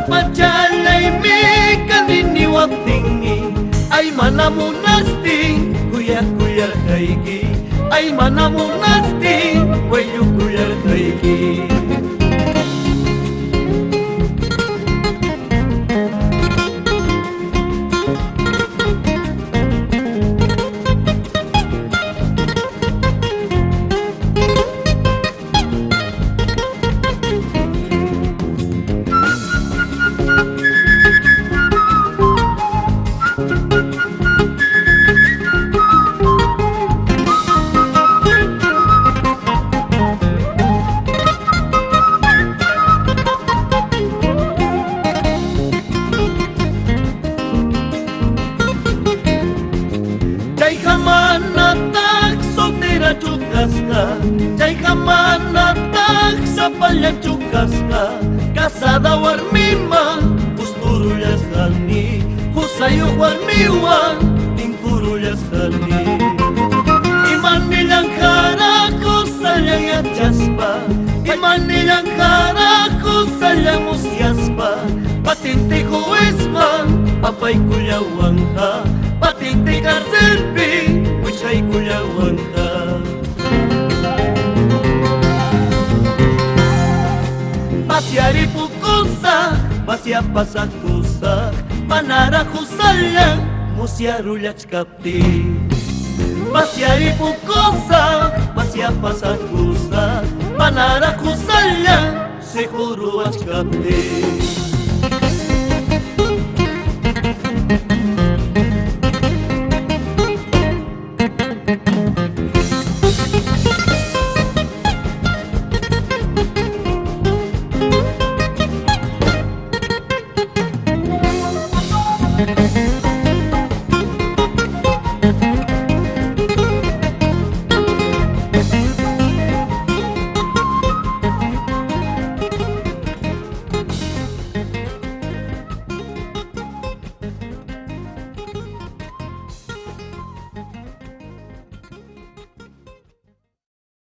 Pachalay mi kaniniwag tingi ay manamunasti kuya kuyar kaigi ay manamunasti wayu kuyar kaigi. Chay hamanatak soltera chukaska, chay hamanatak sapallan chukaska, casada warmiman usturullas hani, husayo warmiwan tinkurullas hani. Iman nilang karako salyang yachaspa, iman nilang karako salyang musyaspa, patinti ko isman, papay kuyawang ha, patinti ka selfie, wichay kuyawang ka. Pasyari pukusak, pasya pasakusak, panara kusalyang, musya rulyach kapti. Pasyari pukusak, pasya pasakusak, panara kusalyang, seguro wach kapti.